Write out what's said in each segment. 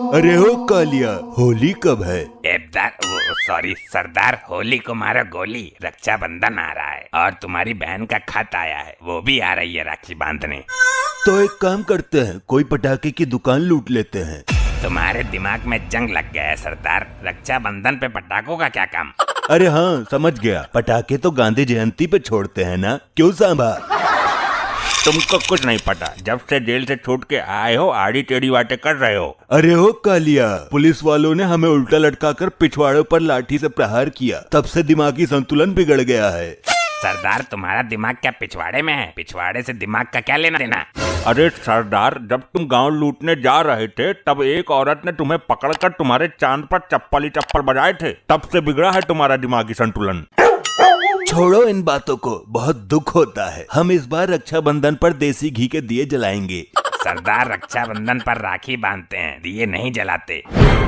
अरे हो कालिया, होली कब है? सॉरी सरदार, होली को मारो गोली, रक्षाबंधन आ रहा है और तुम्हारी बहन का खत आया है, वो भी आ रही है राखी बांधने। तो एक काम करते हैं, कोई पटाखे की दुकान लूट लेते हैं। तुम्हारे दिमाग में जंग लग गया है सरदार, रक्षाबंधन पे पटाखों का क्या काम? अरे हाँ, समझ गया, पटाखे तो गांधी जयंती पे छोड़ते हैं ना, क्यों सांभा? तुमको कुछ नहीं पता, जब से जेल से छूट के आए हो आड़ी टेढ़ी बातें कर रहे हो। अरे हो कालिया, पुलिस वालों ने हमें उल्टा लटकाकर पिछवाड़ों पर लाठी से प्रहार किया, तब से दिमागी संतुलन बिगड़ गया है। सरदार तुम्हारा दिमाग क्या पिछवाड़े में है? पिछवाड़े से दिमाग का क्या लेना देना? अरे सरदार, जब तुम गांव लूटने जा रहे थे तब एक औरत ने तुम्हें पकड़कर तुम्हारे चांद पर चप्पल ही चप्पल बजाए थे, तब से बिगड़ा है तुम्हारा दिमागी संतुलन। छोड़ो इन बातों को, बहुत दुख होता है। हम इस बार रक्षाबंधन पर देसी घी के दिए जलाएंगे। सरदार रक्षाबंधन पर राखी बांधते हैं, दिए नहीं जलाते।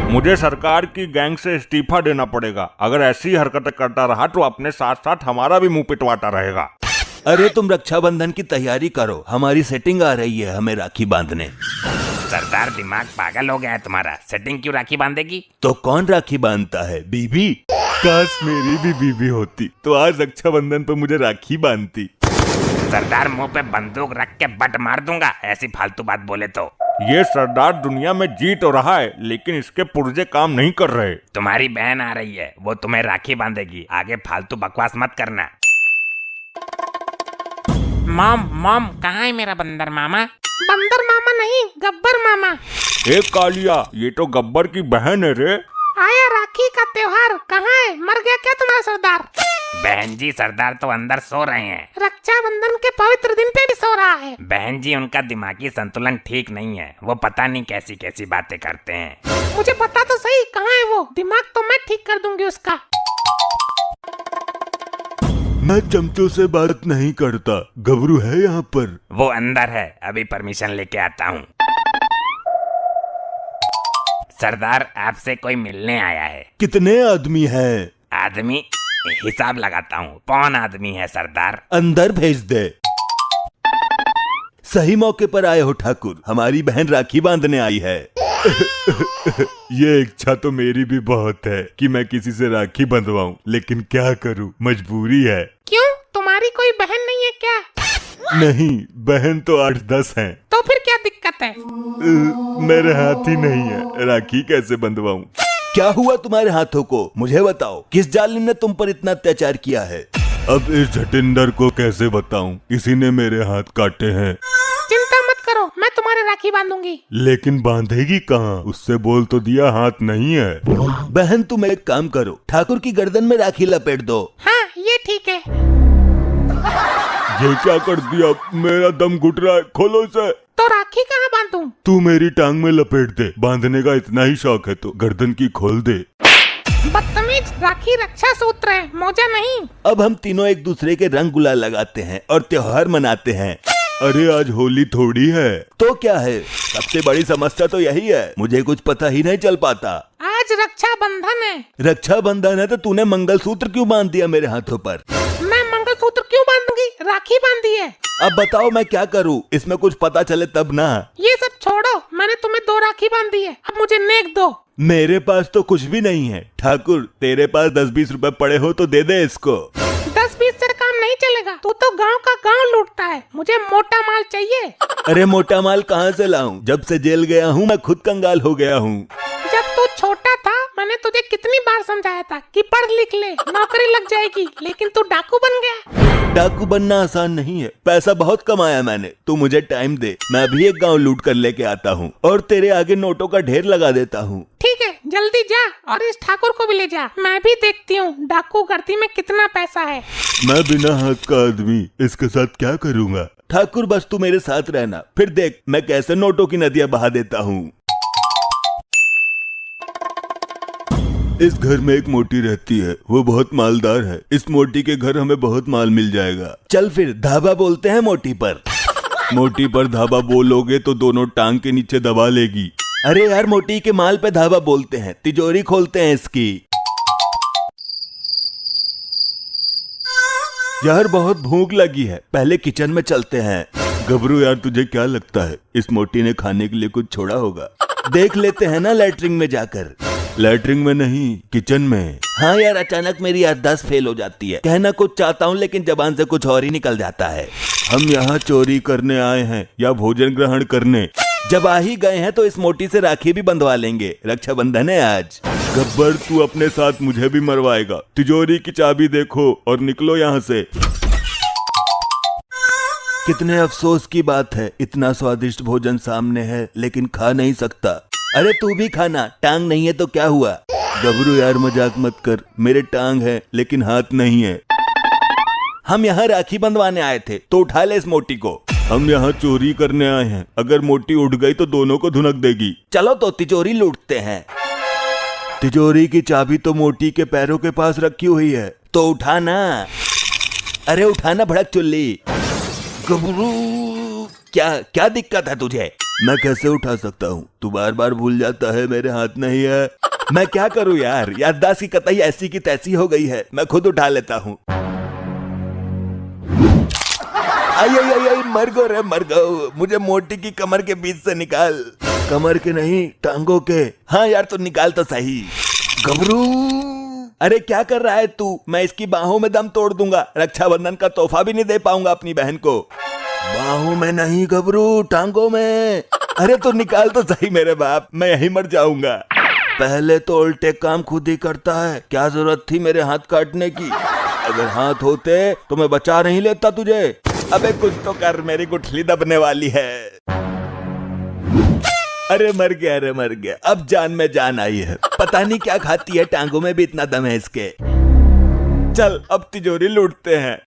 मुझे सरकार की गैंग से इस्तीफा देना पड़ेगा, अगर ऐसी हरकतें करता रहा तो अपने साथ साथ हमारा भी मुंह पिटवाता रहेगा। अरे तुम रक्षाबंधन की तैयारी करो, हमारी सेटिंग आ रही है हमें राखी बांधने। सरदार दिमाग पागल हो गया है तुम्हारा, सेटिंग क्यों राखी बांधेगी? तो कौन राखी बांधता है? बीबी। काश मेरी भी बीबी होती तो आज रक्षाबंधन पर मुझे राखी बांधती। सरदार मुंह पे बंदूक रख के बट मार दूंगा ऐसी फालतू बात बोले तो। ये सरदार दुनिया में जी तो रहा है लेकिन इसके पुर्जे काम नहीं कर रहे। तुम्हारी बहन आ रही है, वो तुम्हें राखी बांधेगी, आगे फालतू बकवास मत करना। मॉम मॉम, कहाँ है मेरा बंदर मामा? बंदर मामा नहीं, गब्बर मामा। ए कालिया, ये तो गब्बर की बहन है रे। आया राखी का त्योहार, कहाँ है? मर गया क्या तुम्हारा सरदार? बहन जी, सरदार तो अंदर सो रहे हैं। रक्षाबंधन के पवित्र दिन पे भी सो रहा है। बहन जी, उनका दिमागी संतुलन ठीक नहीं है, वो पता नहीं कैसी कैसी बातें करते हैं। मुझे पता तो सही, कहाँ है वो? दिमाग तो मैं ठीक कर दूंगी उसका। मैं चमचों से बात नहीं करता, गबरू है यहाँ पर। वो अंदर है, अभी परमिशन लेके आता हूँ। सरदार, आपसे कोई मिलने आया है। कितने आदमी हैं? आदमी हिसाब लगाता हूँ, 5 आदमी है सरदार। अंदर भेज दे। सही मौके पर आए हो ठाकुर, हमारी बहन राखी बांधने आई है। ये इच्छा तो मेरी भी बहुत है कि मैं किसी से राखी बंधवाऊं, लेकिन क्या करूं, मजबूरी है। क्यों, तुम्हारी कोई बहन नहीं है क्या? नहीं, बहन तो 8-10 हैं। तो फिर क्या दिक्कत है? मेरे हाथ ही नहीं है, राखी कैसे बंधवाऊं? क्या हुआ तुम्हारे हाथों को, मुझे बताओ, किस जालिम ने तुम पर इतना अत्याचार किया है? अब इस जटिंदर को कैसे बताऊं, इसी ने मेरे हाथ काटे हैं। चिंता मत करो, मैं तुम्हारे राखी बांधूंगी। लेकिन बांधेगी कहाँ? उससे बोल तो दिया हाथ नहीं है। बहन तुम एक काम करो, ठाकुर की गर्दन में राखी लपेट दो। हाँ, ये ठीक है। ये क्या कर दिया, मेरा दम घुट रहा है, खोलो इसे। तो राखी कहाँ बांधूं? तू मेरी टांग में लपेट दे, बांधने का इतना ही शौक है तो गर्दन की खोल दे। बदतमीज, राखी रक्षा सूत्र है, मोजा नहीं। अब हम तीनों एक दूसरे के रंग गुलाल लगाते हैं और त्योहार मनाते हैं। अरे आज होली थोड़ी है तो क्या है, सबसे बड़ी समस्या तो यही है, मुझे कुछ पता ही नहीं चल पाता। आज रक्षाबंधन है। रक्षाबंधन है तो तूने मंगलसूत्र क्यों बांध दिया मेरे हाथों पर? मैं मंगलसूत्र क्यों बांधूंगी, राखी बांधी है। अब बताओ मैं क्या करूं, इसमें कुछ पता चले तब ना। ये सब छोड़ो, मैंने तुम्हें 2 राखी बांधी है, अब मुझे नेक दो। मेरे पास तो कुछ भी नहीं है ठाकुर, तेरे पास 10-20 रुपए पड़े हो तो दे दे इसको। 10-20 से काम नहीं चलेगा, तू तो गांव का गांव लूटता है, मुझे मोटा माल चाहिए। अरे मोटा माल कहाँ से लाऊं, जब से जेल गया हूँ मैं खुद कंगाल हो गया हूँ। जब तू छोटा था मैंने तुझे कितनी बार समझाया था कि पढ़ लिख ले, नौकरी लग जाएगी, लेकिन तू डाकू बन गया। डाकू बनना आसान नहीं है, पैसा बहुत कमाया मैंने, तू मुझे टाइम दे, मैं अभी एक गांव लूट कर लेके आता हूँ और तेरे आगे नोटों का ढेर लगा देता हूँ। ठीक है, जल्दी जा और इस ठाकुर को भी ले जा, मैं भी देखती हूँ डाकू गर्दी में कितना पैसा है। मैं बिना हाथ का आदमी इसके साथ क्या करूँगा? ठाकुर बस तू मेरे साथ रहना, फिर देख मैं कैसे नोटों की नदियाँ बहा देता हूँ। इस घर में एक मोटी रहती है, वो बहुत मालदार है, इस मोटी के घर हमें बहुत माल मिल जाएगा। चल फिर धाबा बोलते हैं मोटी पर। मोटी पर धाबा बोलोगे तो दोनों टांग के नीचे दबा लेगी। अरे यार, मोटी के माल पे धाबा बोलते हैं, तिजोरी खोलते हैं इसकी। यार बहुत भूख लगी है, पहले किचन में चलते हैं। गबरू यार, तुझे क्या लगता है इस मोटी ने खाने के लिए कुछ छोड़ा होगा? देख लेते हैं ना लैट्रिन में जाकर। लैट्रिन में नहीं, किचन में। हाँ यार, अचानक मेरी याददाश्त फेल हो जाती है। कहना कुछ चाहता हूँ लेकिन जबान से कुछ और ही निकल जाता है। हम यहाँ चोरी करने आए हैं या भोजन ग्रहण करने? जब आ ही गए हैं तो इस मोटी से राखी भी बंधवा लेंगे, रक्षाबंधन है आज। गब्बर, तू अपने साथ मुझे भी मरवाएगा। तिजोरी की चाबी देखो और निकलो यहाँ से। कितने अफसोस की बात है, इतना स्वादिष्ट भोजन सामने है लेकिन खा नहीं सकता। अरे तू भी खाना, टांग नहीं है तो क्या हुआ? गबरू यार मजाक मत कर, मेरे टांग है लेकिन हाथ नहीं है। हम यहाँ राखी बंधवाने आए थे तो उठा ले इस मोटी को। हम यहाँ चोरी करने आए हैं, अगर मोटी उठ गई तो दोनों को धुनक देगी। चलो तो तिजोरी लूटते हैं। तिजोरी की चाबी तो मोटी के पैरों के पास रखी हुई है, तो उठाना। अरे उठाना भड़क चुल्ली। गबरू, क्या दिक्कत है तुझे? मैं कैसे उठा सकता हूँ? तू बार बार भूल जाता है, मेरे हाथ नहीं है। मैं क्या करूँ यार, याददाश्त की कतई ऐसी की तैसी हो गई है, मैं खुद उठा लेता हूँ। आई मर गो रे मर गो, मुझे मोटी की कमर के बीच से निकाल। कमर के नहीं, टांगों के। हाँ यार तो निकाल तो सही। गबरू, अरे क्या कर रहा है तू? मैं इसकी बाहों में दम तोड़ दूंगा, रक्षाबंधन का तोहफा भी नहीं दे पाऊंगा अपनी बहन को। बाहों में नहीं गबरू, टांगों में। अरे तो निकाल तो सही मेरे बाप, मैं यहीं मर जाऊंगा। पहले तो उल्टे काम खुद ही करता है, क्या जरूरत थी मेरे हाथ काटने की? अगर हाथ होते तो मैं बचा नहीं लेता तुझे। अबे कुछ तो कर, मेरी गुठली दबने वाली है। अरे मर गया, अब जान में जान आई है। पता नहीं क्या खाती है, टांगों में भी इतना दम है इसके। चल अब तिजोरी लूटते हैं।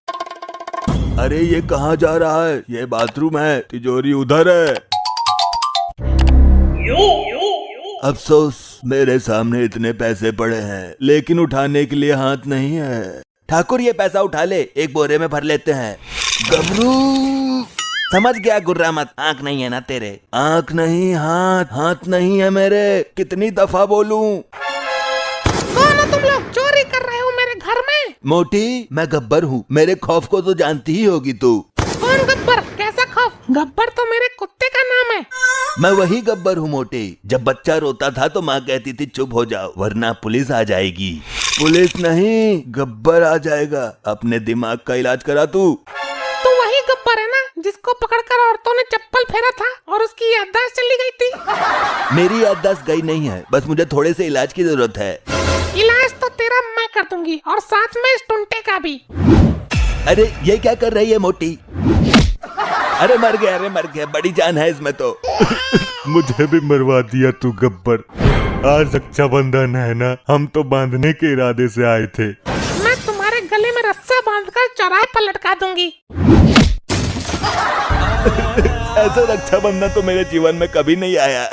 अरे ये कहाँ जा रहा है? ये बाथरूम है, तिजोरी उधर है। अफसोस, मेरे सामने इतने पैसे पड़े हैं लेकिन उठाने के लिए हाथ नहीं है। ठाकुर ये पैसा उठा ले, एक बोरे में भर लेते हैं। गबरू, समझ गया गुर्रा मत, आंख नहीं है ना तेरे? आंख नहीं, हाथ नहीं है मेरे। कितनी दफा बोलूं? कौन हो तुम लोग? चोरी कर रहे हो मेरे घर में? मोटी, मैं गब्बर हूँ, मेरे खौफ को तो जानती ही होगी तू। कौन गब्बर? कैसा खौफ? गब्बर तो मेरे कुत्ते का नाम है। मैं वही गब्बर हूँ मोटी। जब बच्चा रोता था तो माँ कहती थी चुप हो जाओ वरना पुलिस आ जाएगी। पुलिस नहीं, गब्बर आ जाएगा। अपने दिमाग का इलाज करा तू। तो वही गब्बर है ना जिसको पकड़कर औरतों ने चप्पल फेरा था और उसकी याददाश्त चली गई थी? मेरी याददाश्त गई नहीं है, बस मुझे थोड़े से इलाज की जरूरत है। इलाज तो तेरा मैं कर दूंगी और साथ में इस टुंटे का भी। अरे ये क्या कर रही है मोटी? अरे मर गया, बड़ी जान है इसमें तो। मुझे भी मरवा दिया तू गब्बर। आज रक्षाबंधन है ना, हम तो बांधने के इरादे से आए थे। मैं तुम्हारे गले में रस्सा बांधकर चौराहे पर लटका दूंगी। ऐसा रक्षाबंधन तो मेरे जीवन में कभी नहीं आया।